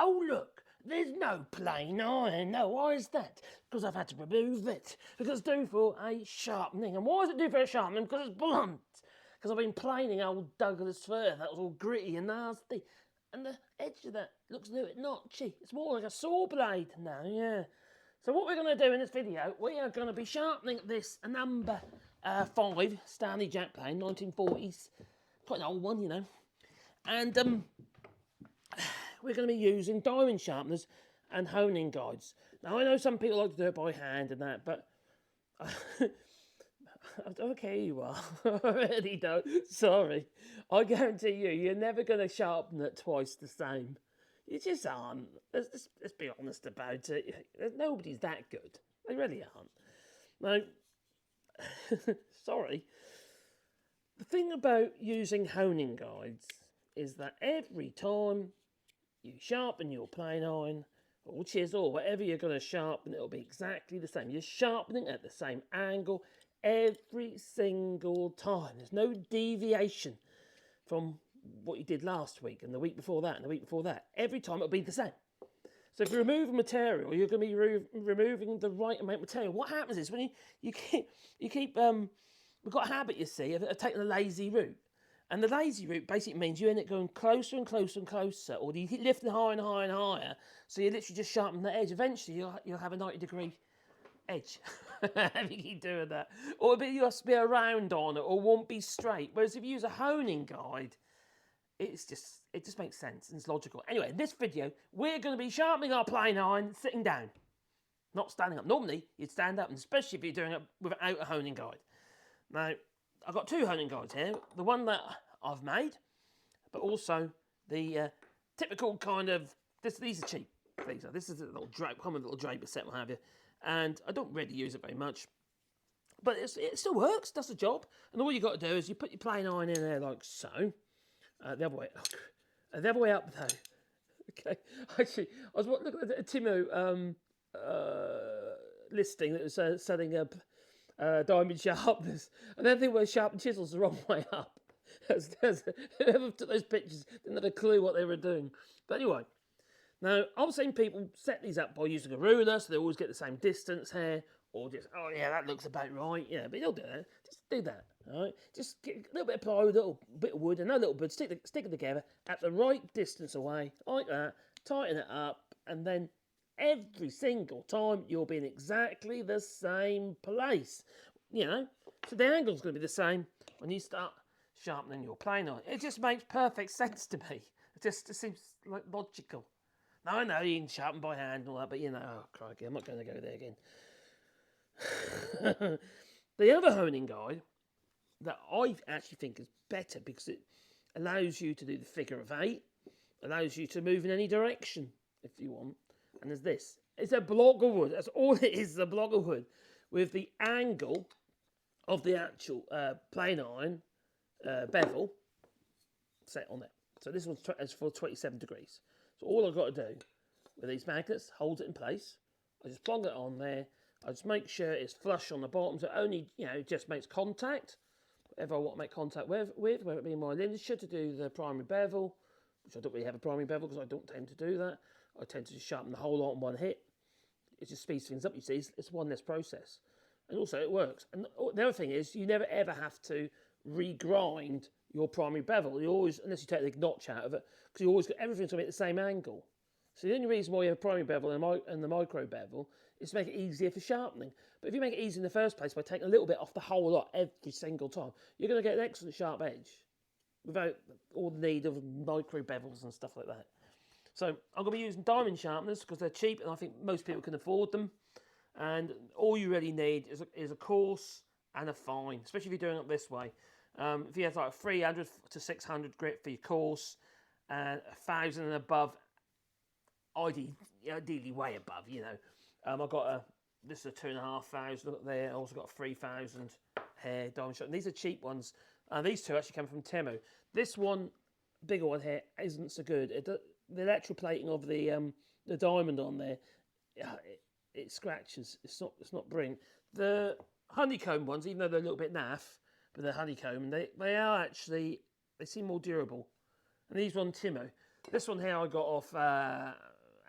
oh look, there's no plain iron. No, why is that? Because I've had to remove it. Because it's due for a sharpening. And why is it due for a sharpening? Because it's blunt. Because I've been planing old Douglas fir. That was all gritty and nasty. And the edge of that looks a little bit notchy. It's more like a saw blade now, yeah. So what we're going to do in this video, we are going to be sharpening this number 5 Stanley Jack plane, 1940s. Quite an old one, you know. And we're going to be using diamond sharpeners and honing guides. Now, I know some people like to do it by hand and that, but I don't care who you are. I really don't. Sorry. I guarantee you, you're never going to sharpen it twice the same. You just aren't. Let's be honest about it. Nobody's that good. They really aren't. Now, sorry. The thing about using honing guides is that every time you sharpen your plane iron or chisel or whatever you're going to sharpen, it'll be exactly the same. You're sharpening at the same angle every single time. There's no deviation from what you did last week and the week before that and the week before that. Every time it'll be the same. So if you remove material, you're going to be removing the right amount of material. What happens is when you keep we've got a habit, you see, of taking the lazy route. And the lazy route basically means you end up going closer and closer and closer, or you keep lifting higher and higher and higher, so you literally just sharpen the edge. Eventually, you'll have a 90-degree edge if you keep doing that. Or you'll have to be around on it, or won't be straight. Whereas if you use a honing guide, it just makes sense and it's logical. Anyway, in this video, we're going to be sharpening our plane iron sitting down, not standing up. Normally, you'd stand up, and especially if you're doing it without a honing guide. Now, I've got 2 honing guides here. The one that I've made, but also the typical kind of, these are cheap. This is a little common little draper set, what have you. And I don't really use it very much. But it still works, does the job. And all you got to do is you put your plane iron in there like so. The other way, the other way up though. Okay, actually, I was looking at a Timo listing that was setting up diamond sharpeners, and then they were sharpened chisels the wrong way up. Whoever took those pictures didn't have a clue what they were doing. But anyway, now I've seen people set these up by using a ruler, so they always get the same distance here, or just, oh yeah, that looks about right. Yeah, but you'll do that. Just do that. All right, just get a little bit of plywood, a little bit of wood, and a little bit. Stick it together at the right distance away, like that. Tighten it up, and then every single time you'll be in exactly the same place. You know, so the angle's going to be the same when you start sharpening your plane iron. It just makes perfect sense to me. It seems like logical. Now I know you can sharpen by hand and all that, but you know, oh crikey, I'm not going to go there again. The other honing guide that I actually think is better because it allows you to do the figure of 8, allows you to move in any direction if you want. And there's this. It's a block of wood. That's all it is a block of wood with the angle of the actual plane iron bevel set on it. So this one's for 27 degrees. So all I've got to do with these magnets, hold it in place. I just plonk it on there. I just make sure it's flush on the bottom, so it only, just makes contact. Whatever I want to make contact with, whether it be my linear to do the primary bevel, which I don't really have a primary bevel because I don't tend to do that. I tend to just sharpen the whole lot in one hit. It just speeds things up, you see. It's one less process. And also it works. And the other thing is you never ever have to regrind your primary bevel. You always, unless you take the notch out of it, because you always got everything's going to be at the same angle. So the only reason why you have a primary bevel and the micro bevel is to make it easier for sharpening. But if you make it easy in the first place by taking a little bit off the whole lot every single time, you're going to get an excellent sharp edge without all the need of micro bevels and stuff like that. So I'm going to be using diamond sharpeners because they're cheap and I think most people can afford them. And all you really need is a coarse and a fine, especially if you're doing it this way. If you have like 300 to 600 grit for your coarse and 1,000 and above, ideally way above, I've got this is a 2,500 look there. I also got a 3,000 hair diamond sharpener. These are cheap ones. These two actually come from Temu. This one, bigger one here, isn't so good. The electroplating of the diamond on there, it scratches. It's not brilliant. The honeycomb ones, even though they're a little bit naff, but they're honeycomb, they are actually, they seem more durable. And these one Timo. This one here I got off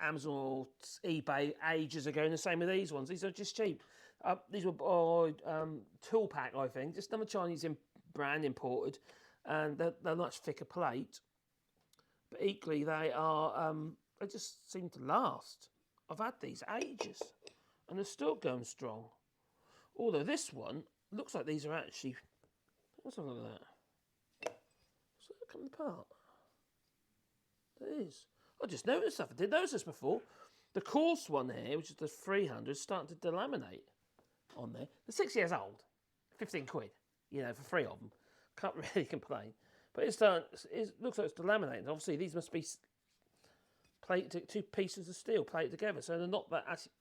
Amazon or eBay ages ago, and the same with these ones. These are just cheap. These were by Tool Pack, I think. Just another Chinese brand imported, and they're much thicker plate. But equally, they are they just seem to last. I've had these ages, and they're still going strong. Although this one looks like these are actually. Let's have a look at that. Is that coming apart? It is. I just noticed stuff. I didn't notice this before. The coarse one here, which is the 300, is starting to delaminate on there. They're 6 years old. 15 quid, you know, for 3 of them. Can't really complain. But it looks like it's delaminating. Obviously, these must be plated, 2 pieces of steel plated together, so they're not that actually.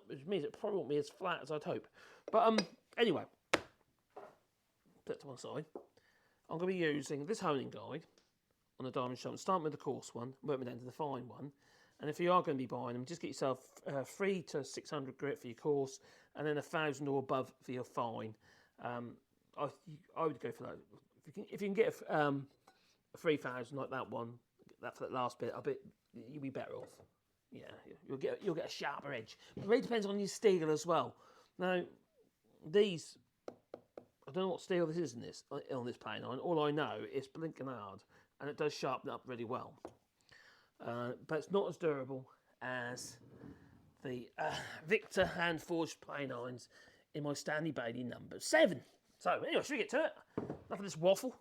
Which means it probably won't be as flat as I'd hope. But anyway, put it to one side. I'm going to be using this honing guide on the diamond sharpener, starting with the coarse one, working down to the fine one. And if you are going to be buying them, just get yourself 3 to 600 grit for your coarse, and then 1,000 or above for your fine. I would go for that. If you can get a 3,000 like that one, that for that last bit, I bet you'll be better off. Yeah, you'll get a sharper edge. It really depends on your steel as well. Now, these, I don't know what steel this is on this plane iron. All I know is blinking hard, and it does sharpen up really well. But it's not as durable as the Victor hand forged plane irons in my Stanley Bailey number 7. So anyway, should we get to it? Enough of this waffle.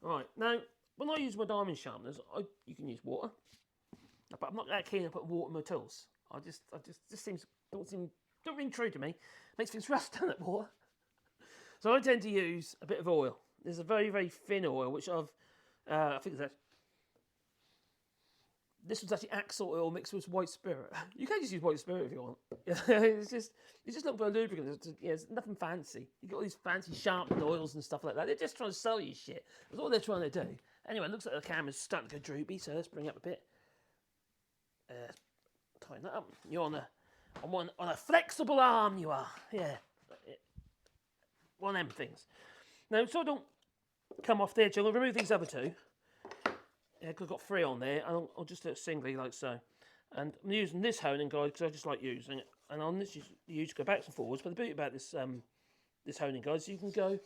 All right, now when I use my diamond sharpeners, you can use water, but I'm not that keen to put water in my tools. I just don't ring true to me. Makes things rust down that water. So I tend to use a bit of oil. There's a very, very thin oil, which I think this was actually Axle oil mixed with white spirit. You can just use white spirit if you want. it's just looking for a lubricant. It's nothing fancy. You got all these fancy sharpening oils and stuff like that. They're just trying to sell you shit. That's all they're trying to do. Anyway, it looks like the camera's starting to go droopy, so let's bring it up a bit. Tighten that up. You're on a flexible arm. You are, yeah. One of them things. Now, so I don't come off the edge, I'm going to remove these other 2. Yeah, because I've got 3 on there, and I'll just do it singly like so. And I'm using this honing guide because I just like using it. And on this, you go backwards and forwards. But the beauty about this this honing guide is you can go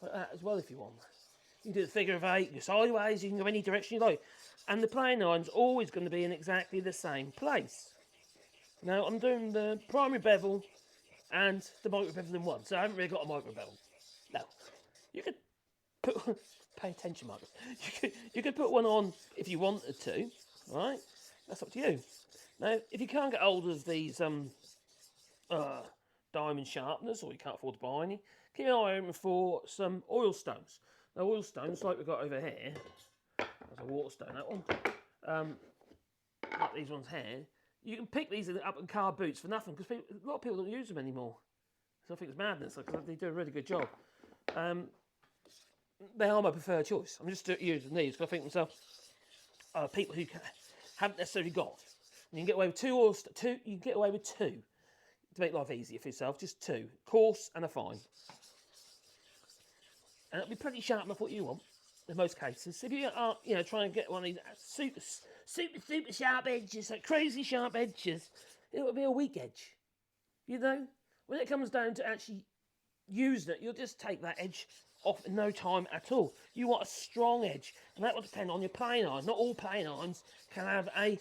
like that as well if you want. You can do the figure of 8, you go sideways, you can go any direction you like. And the plane iron's always going to be in exactly the same place. Now, I'm doing the primary bevel and the micro bevel in one, so I haven't really got a micro bevel. No. You could put... Pay attention, Marcus. You could put one on if you wanted to, right? That's up to you. Now, if you can't get hold of these diamond sharpeners, or you can't afford to buy any, keep an eye open for some oil stones. Now, oil stones, like we've got over here, there's a water stone, that one, like these ones here, you can pick these up in car boots for nothing, because a lot of people don't use them anymore. So I think it's madness, because they do a really good job. They are my preferred choice. I'm just using these because I think to myself, people who haven't necessarily got. And you can get away with 2 or 2. You can get away with 2 to make life easier for yourself. Just 2, coarse and a fine, and it'll be pretty sharp enough what you want in most cases. If you are, trying to get one of these super sharp edges, like crazy sharp edges, it will be a weak edge. You know, when it comes down to actually using it, you'll just take that edge off in no time at all. You want a strong edge, and that will depend on your plane iron. Not all plane irons can have a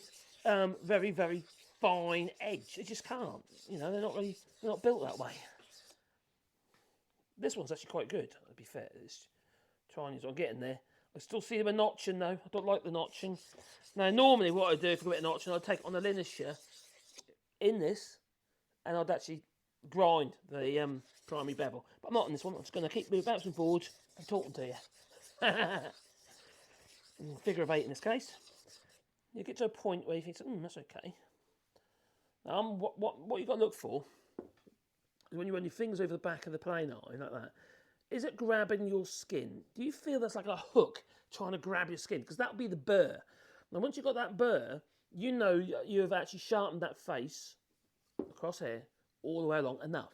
very, very fine edge. They just can't. They're not built that way. This one's actually quite good, to be fair. It's Chinese. I'm getting there. I still see them a notching though. I don't like the notching. Now, normally what I do if I get a notching, I'd take it on the linisher in this, and I'd actually grind the primary bevel. But I'm not on this one. I'm just going to keep moving backwards and forwards and talking to you. Figure of 8 in this case. You get to a point where you think, that's okay. Now, what you've got to look for is when you run your fingers over the back of the plane iron like that, is it grabbing your skin? Do you feel there's like a hook trying to grab your skin? Because that'll be the burr. Now, once you've got that burr, you know you have actually sharpened that face across here all the way along enough.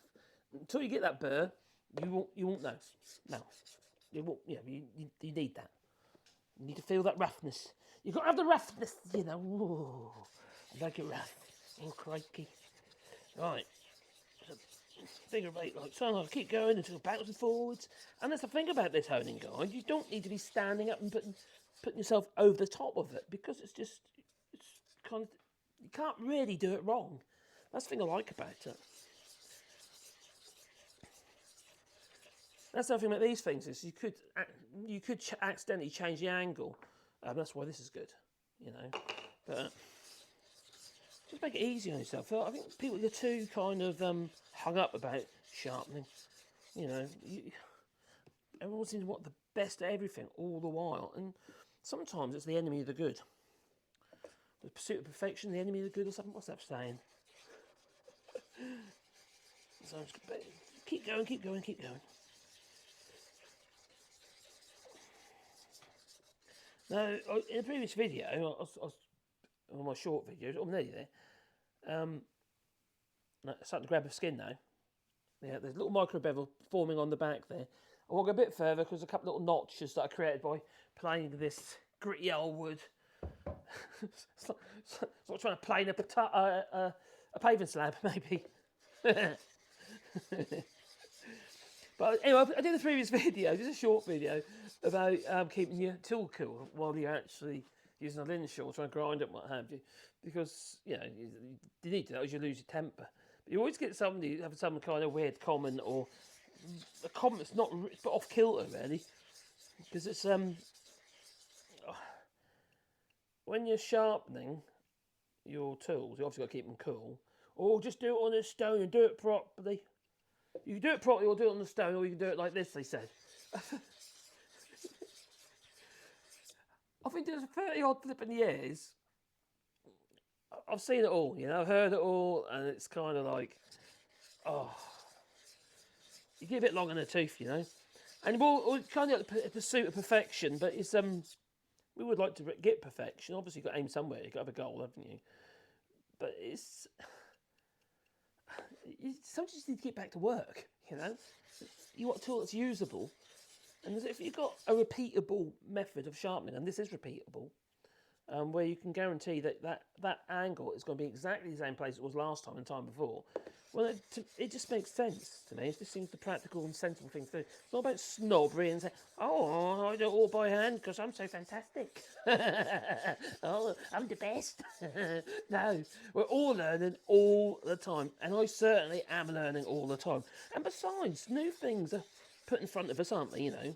Until you get that burr, you won't know. No, you won't. You need that. You need to feel that roughness. You've got to have the roughness, you know. Ooh, I like it rough. Oh, crikey. Right. So, figure of 8 like so. I'll keep going until backwards and forwards. And that's the thing about this honing guide. You don't need to be standing up and putting yourself over the top of it, because it's kind of, you can't really do it wrong. That's the thing I like about it. That's the other thing about these things, is you could accidentally change the angle. That's why this is good, you know. But just make it easy on yourself. I think people are too kind of hung up about sharpening. You know, everyone seems to want the best at everything all the while, and sometimes it's the enemy of the good. The pursuit of perfection, the enemy of the good, or something. What's that saying? So keep going, keep going, keep going. Now, in the previous video, I was on my short videos, I'm nearly there. Starting to grab a skin now. Yeah, there's a little micro bevel forming on the back there. I want to go a bit further because a couple of little notches that I created by playing this gritty old wood. it's like trying to plane a paving slab, maybe. But anyway, I did the previous video, just a short video, about keeping your tool cool while you're actually using a linen saw, trying to grind it and what have you. Because, you know, you need to, otherwise you lose your temper. But you always get somebody who have some kind of weird comment, or a comment that's not, it's a bit off kilter, really. Because it's, when you're sharpening your tools, you obviously got to keep them cool. Or just do it on a stone and do it properly. You can do it properly or do it on the stone, or you can do it like this, they said. I think there's 30 odd flipping years. I've seen it all, you know, I've heard it all, and it's kind of like, oh, you get a bit long in the tooth, you know. And we're kind of like the pursuit of perfection, but it's we would like to get perfection. Obviously, you've got to aim somewhere, you've got to have a goal, haven't you? But it's, you sometimes need to get back to work, you know. You want a tool that's usable, and if you've got a repeatable method of sharpening, and this is repeatable, where you can guarantee that angle is going to be exactly the same place it was last time and time before, well, it just makes sense to me. It just seems the practical and sensible thing to do. It's not about snobbery and saying, oh, I do it all by hand because I'm so fantastic. Oh, I'm the best. No, we're all learning all the time, and I certainly am learning all the time. And besides, new things are put in front of us, aren't they, you know?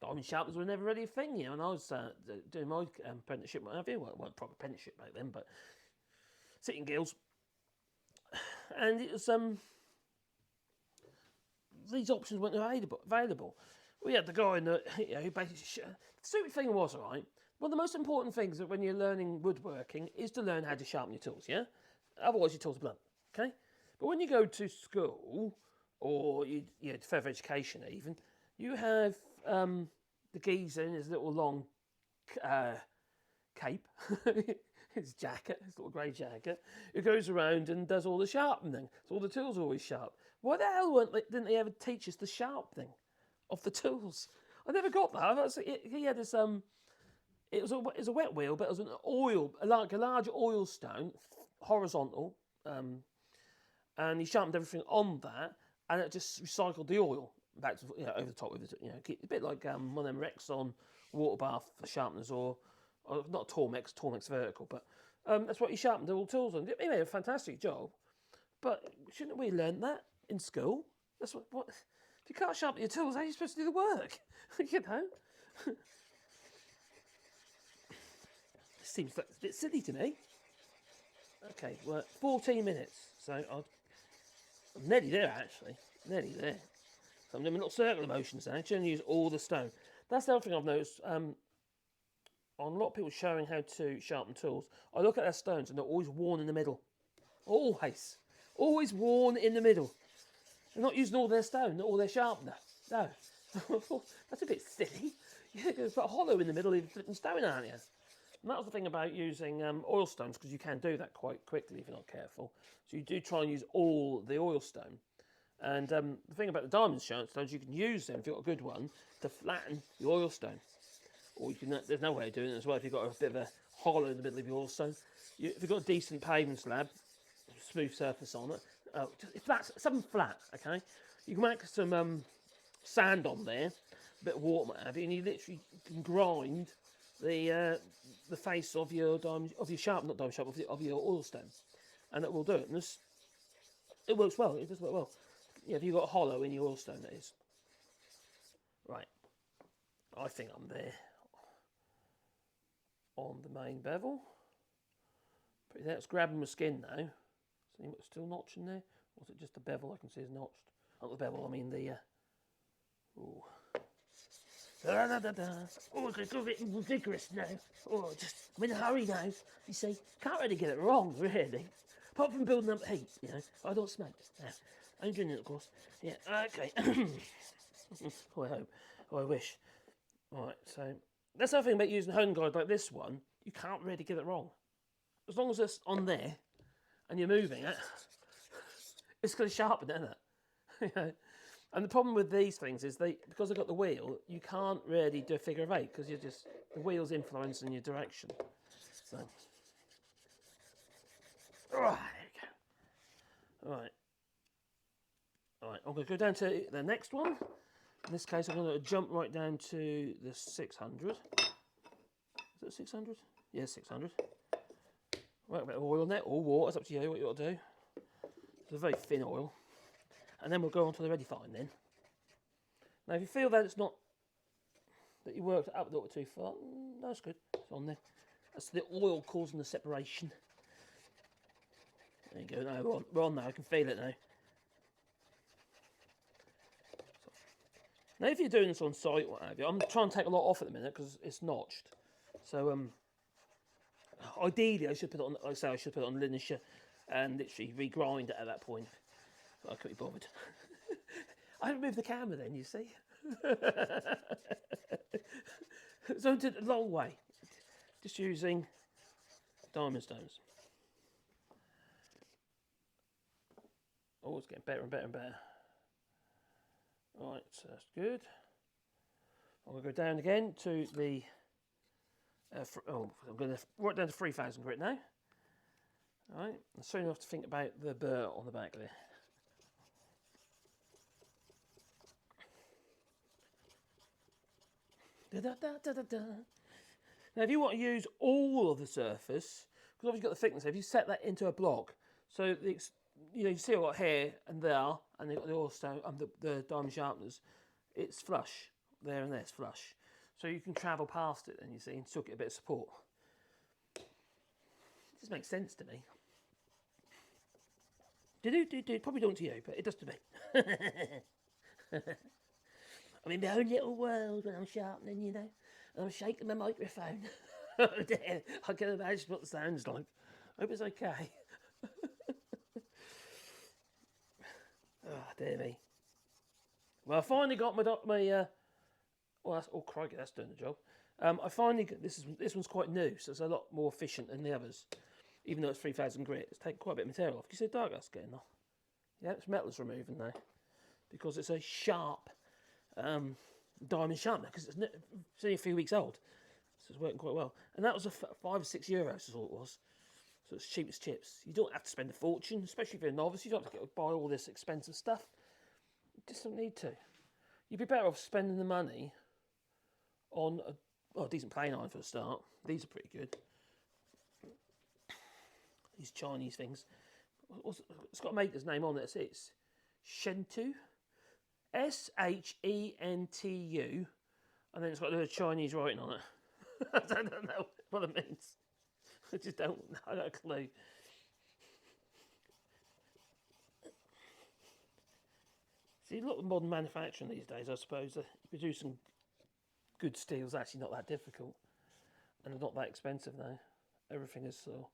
Diamond sharpeners were never really a thing, you know, and I was doing my apprenticeship, what have you, well, it wasn't proper apprenticeship back then, but sitting gills. And it was, these options weren't available. We had the guy in the, you know, who basically, the stupid thing was, right, one of the most important things that when you're learning woodworking is to learn how to sharpen your tools, yeah? Otherwise your tools are blunt, okay? But when you go to school, or you know, further education even, you have the geezer in his little long cape, his jacket, his little grey jacket, who goes around and does all the sharpening. So all the tools are always sharp. Why the hell didn't they ever teach us the sharpening of the tools? I never got that. He had this, it was a wet wheel, but it was an oil, like a large oil stone, horizontal, and he sharpened everything on that, and it just recycled the oil back to, you know, over the top with it, you know, a bit like one of them Rexon water bath sharpeners, or not Tormex vertical, but that's what he sharpened all the tools on. He made a fantastic job, but shouldn't we learn that in school? That's what if you can't sharpen your tools, how are you supposed to do the work? You know. Seems like a bit silly to me. Okay, well, 14 minutes, so I'm nearly there actually, nearly there. So I'm doing little circular motions now, trying to use all the stone. That's the other thing I've noticed. On a lot of people showing how to sharpen tools, I look at their stones and they're always worn in the middle. Always worn in the middle. They're not using all their stone, not all their sharpener. No. That's a bit silly. You're going to put a hollow in the middle of the flipping stone, aren't you? And that was the thing about using oil stones, because you can do that quite quickly if you're not careful. So you do try and use all the oil stone. And the thing about the diamond stones, you can use them, if you've got a good one, to flatten the oil stone. Or you can, there's no way of doing it as well if you've got a bit of a hollow in the middle of yours. So if you've got a decent pavement slab, smooth surface on it, if that's something flat, okay, you can make some sand on there, a bit of water, what have you, and you literally can grind the face of your of your oil stone, and it will do it. And it works well. It does work well. Yeah, if you've got hollow in your oil stone, that is. Right, I think I'm there on the main bevel. Pretty there. It's grabbing my skin now. See what's still notching there? Or is it just the bevel I can see is notched? Not the bevel, I mean the. Ooh. Oh, it's a bit vigorous now. Oh, I'm in a hurry now. You see, can't really get it wrong, really. Apart from building up heat, you know. I don't smoke. No. I'm doing it, of course. Yeah, okay. Oh, I hope. Oh, I wish. Alright, so that's the other thing about using a hone guide like this one. You can't really get it wrong. As long as it's on there and you're moving it, it's going to sharpen it, isn't it? You know? And the problem with these things is because they've got the wheel, you can't really do a figure of eight because the wheel's influencing your direction. So, right, there we go. Right. Alright, I'm going to go down to the next one. In this case, I'm going to jump right down to the 600. Is it 600? Yeah, 600. Right, a bit of oil on there, or water, it's up to you what you want to do. It's a very thin oil. And then we'll go on to the ready fine then. Now, if you feel that it's not, that you worked up a little too far, that's good. It's on there. That's the oil causing the separation. There you go. Now we're on now. I can feel it now. Now, if you're doing this on site, what have you, I'm trying to take a lot off at the minute because it's notched. So, ideally, I should put it on. Like I say, I should put it on linisher and literally regrind it at that point. But I couldn't be bothered. I removed the camera then, you see. So I did a long way, just using diamond stones. Oh, it's getting better and better and better. Right, so that's good. I'm going to go down again to the. I'm going to right down to 3,000 grit now. All right, and soon I have to think about the burr on the back there. Da, da, da, da, da. Now, if you want to use all of the surface, because obviously you've got the thickness, if you set that into a block, so you see I've got here and there, and they've got the oil stone and the diamond sharpeners, it's flush there and there, it's flush. So you can travel past it, and you see, and still get a bit of support. It just makes sense to me. Probably don't to you, but it does to me. I'm in my own little world when I'm sharpening, you know. And I'm shaking my microphone. Oh dear, I can imagine what it sounds like. Hope it's okay. Oh dear me. Well, I finally got my well, that's, oh crikey, that's doing the job. I finally got, this one's quite new, so it's a lot more efficient than the others. Even though it's 3,000 grit, it's taken quite a bit of material off. Can you see how dark that's getting off? Yeah, it's metal is removing now because it's a sharp diamond sharpener because it's only a few weeks old, so it's working quite well. And that was a €5 or €6 is all it was. So it's cheap as chips. You don't have to spend a fortune, especially if you're a novice. You don't have to buy all this expensive stuff. You just don't need to. You'd be better off spending the money on a decent plain iron for a start. These are pretty good. These Chinese things. It's got a maker's name on it. It's Shentu. Shentu. And then it's got a little Chinese writing on it. I don't know what it means. I just don't know. I got a clue. See, a lot of modern manufacturing these days, I suppose, producing good steel is actually not that difficult. And it's not that expensive now. Everything is so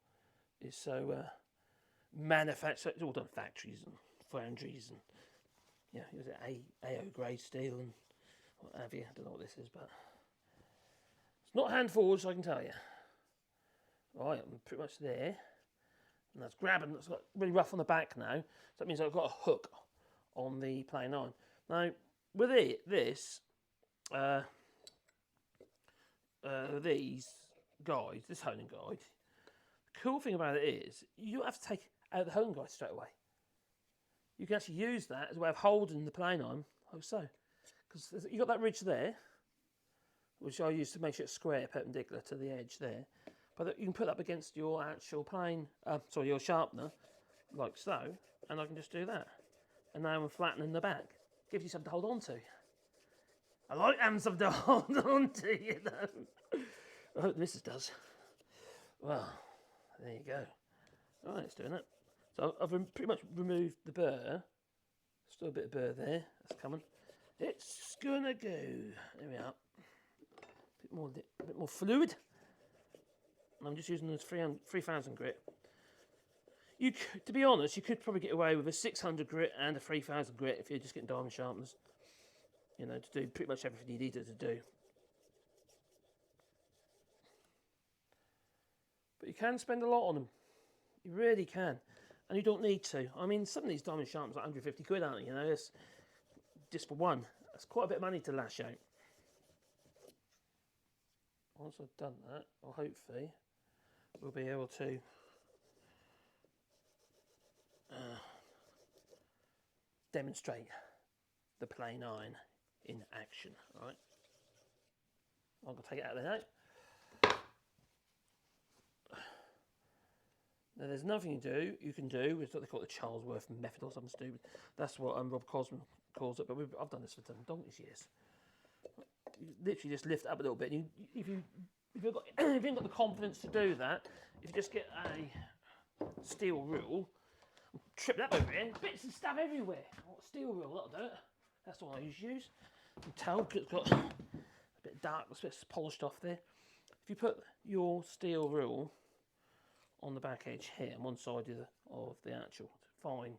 manufactured. It's all done factories and foundries and use AO grade steel and what have you. I don't know what this is, but it's not hand forged, I can tell you. Right, I'm pretty much there. And that's grabbing, it's got really rough on the back now. So that means I've got a hook on the plain iron. Now, with these, guide, this honing guide, the cool thing about it is you don't have to take out the honing guide straight away. You can actually use that as a way of holding the plane on, like so. Because you've got that ridge there, which I use to make sure it's square, perpendicular to the edge there. But you can put that up against your actual plane, your sharpener, like so, and I can just do that. And now I'm flattening the back. Gives you something to hold on to. I like having something to hold on to, you know. I hope this does. Well, there you go. Right, it's doing it. So I've pretty much removed the burr. Still a bit of burr there. That's coming. It's gonna go. There we are. A bit more fluid. And I'm just using this 3000 grit. To be honest, you could probably get away with a 600 grit and a 3000 grit if you're just getting diamond sharpeners. You know, to do pretty much everything you needed to do. But you can spend a lot on them. You really can. And you don't need to. I mean, some of these diamond sharpeners are 150 quid, aren't they? You know, it's just for one. That's quite a bit of money to lash out. Once I've done that, well, hopefully, we'll be able to demonstrate the plane iron in action. All right, I'm going to take it out of there now. Now, there's nothing you can do with what they call the Charlesworth method or something stupid. That's what Rob Cosman calls it, but I've done this for donkey's years. You literally just lift it up a little bit. And if you haven't got the confidence to do that, if you just get a steel rule, trip that over here, bits and stuff everywhere. Steel rule, that'll do it. That's the one I usually use. You can tell it's got a bit dark, a bit polished off there. If you put your steel rule on the back edge here, on one side of the actual fine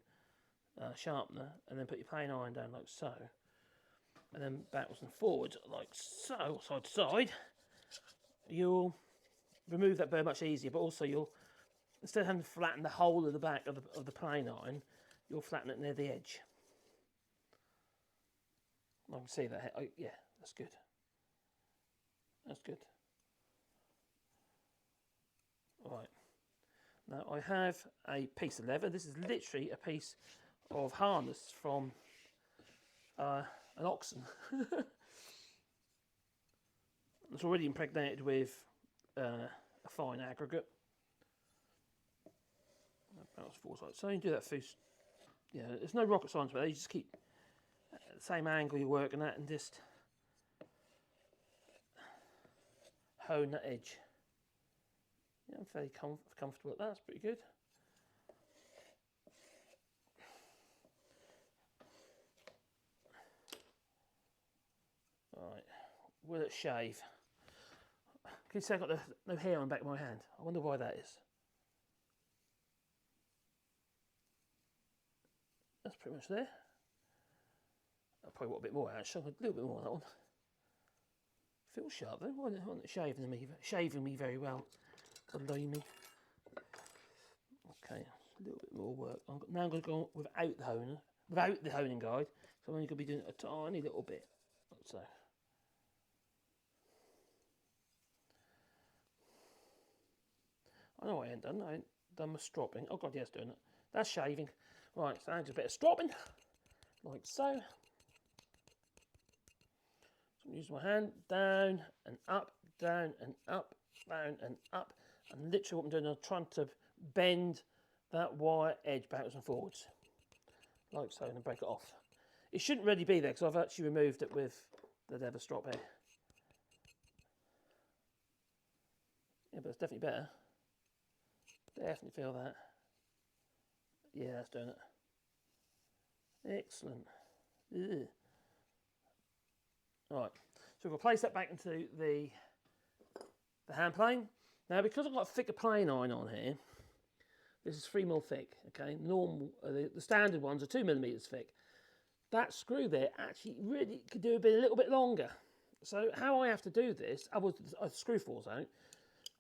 sharpener, and then put your plane iron down like so, and then backwards and forwards like so, side to side, you'll remove that burr much easier, but also you'll, instead of having to flatten the whole of the back of the plane iron, you'll flatten it near the edge. I can see that. Oh, yeah, that's good. That's good. Right. Now I have a piece of leather. This is literally a piece of harness from an oxen. It's already impregnated with a fine aggregate. So you can do that first. Yeah, there's no rocket science about it. You just keep the same angle you're working at and just hone that edge. Yeah, I'm fairly comfortable with that. That's pretty good. Right, will it shave? Can you see I've got no hair on the back of my hand? I wonder why that is. That's pretty much there. I probably want a bit more actually, a little bit more on that one. Feels sharp though, why isn't it shaving me very well? Believe me. Okay, a little bit more work. Now I'm going to go without the honing guide. So I'm only going to be doing a tiny little bit, like so. I know I ain't done my stropping. Oh god, yes, doing it. That's shaving. Right, so now just a bit of stropping, like so. So I'm using my hand down and up, down and up, down and up. And literally what I'm doing, I'm trying to bend that wire edge backwards and forwards, like so, and then break it off. It shouldn't really be there because I've actually removed it with the leather strop here. Yeah, but it's definitely better. Definitely feel that. Yeah, that's doing it. Excellent. Ugh. Right, so we'll place that back into the hand plane. Now, because I've got a thicker plane iron on here, this is 3mm thick, okay? Normal, the standard ones are 2mm thick. That screw there actually really could do a little bit longer. So how I have to do this, the screw falls out.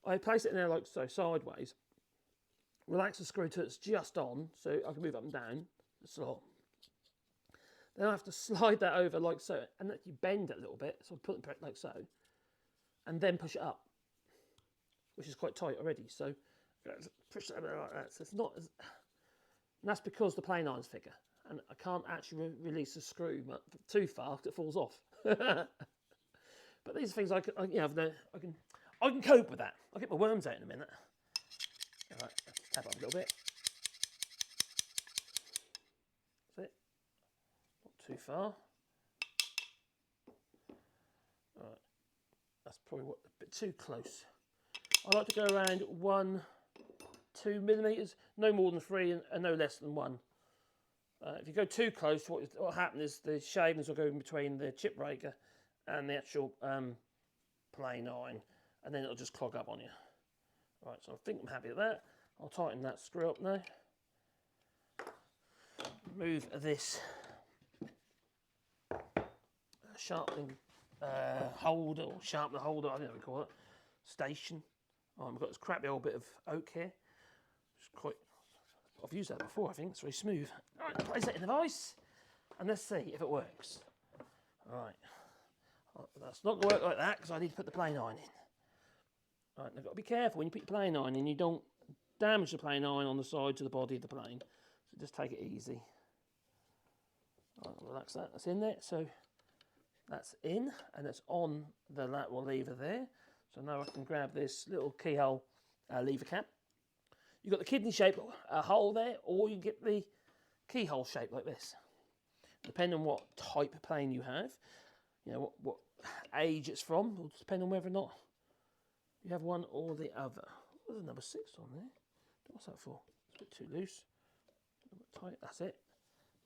I place it in there like so, sideways. Relax the screw till it's just on, so I can move up and down the slot. Then I have to slide that over like so, and actually bend it a little bit, so I put it like so, and then push it up. which is quite tight already. So push that a bit like that. So it's not as, and that's because the plane iron's thicker, and I can't actually release the screw too far because it falls off. But these are things I can cope with that. I'll get my worms out in a minute. All right, tap up a little bit. That's it. Not too far. All right, that's probably a bit too close. I like to go around 1-2 millimeters, no more than 3 and no less than 1. If you go too close, what will happen is the shavings will go in between the chip breaker and the actual plain iron, and then it'll just clog up on you. Right, so I think I'm happy with that. I'll tighten that screw up now. Move this sharpening holder, or sharpener holder, I don't know what we call it, station. Oh, we've got this crappy old bit of oak here. It's quite, I've used that before, I think. It's very smooth. All right, place that in the vise, and let's see if it works. All right. That's not going to work like that because I need to put the plane iron in. All right, now, got to be careful when you put your plane iron in, you don't damage the plane iron on the sides of the body of the plane. So just take it easy. All right, relax that. That's in there. So that's in, and it's on the lateral lever there. So now I can grab this little keyhole lever cap. You've got the kidney shape hole there, or you can get the keyhole shape like this. Depending on what type of plane you have, you know, what age it's from, will depend on whether or not you have one or the other. There's a number 6 on there. What's that for? It's a bit too loose. A bit tight. That's it.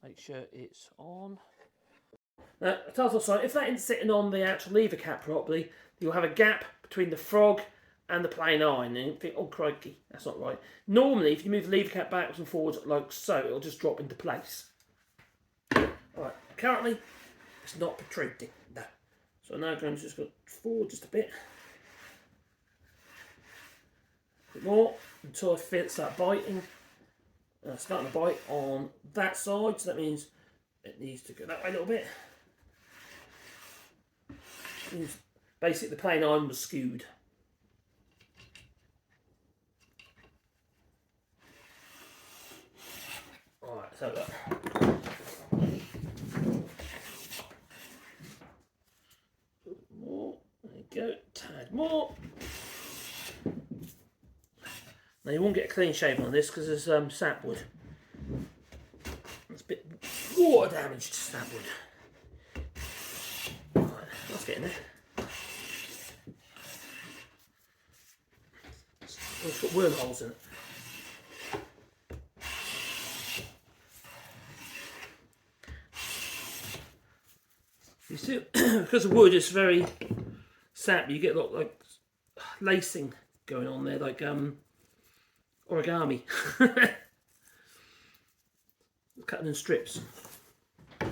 Make sure it's on. Now, a telltale sign, if that isn't sitting on the actual lever cap properly, you'll have a gap between the frog and the plane iron, and you think, oh crikey, that's not right. Normally, if you move the lever cap backwards and forwards like so, it'll just drop into place. Alright, currently, it's not protruding. No. So now I'm going to just go forward just a bit more until I feel it start biting. Starting to bite on that side, so that means it needs to go that way a little bit. Basically, the plane iron was skewed. Alright, so look. More, there you go, tad more. Now you won't get a clean shave on this because there's sapwood. It's a bit water damaged sapwood. Right, let's get in there. It's got wormholes in it. You see, because the wood is very sappy, you get a lot like lacing going on there, like origami. Cutting in strips. I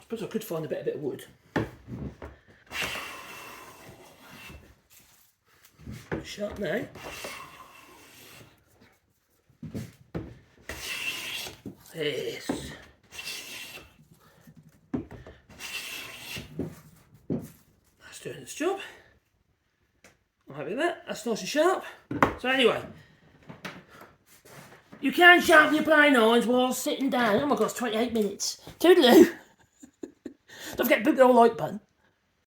suppose I could find a bit of wood. Sharp now. Yes. That's doing its job. I'm happy with that. That's nice and sharp. So anyway, you can sharpen your plane irons while sitting down. Oh my god, it's 28 minutes. Toodaloo. Don't forget to boot the old like button.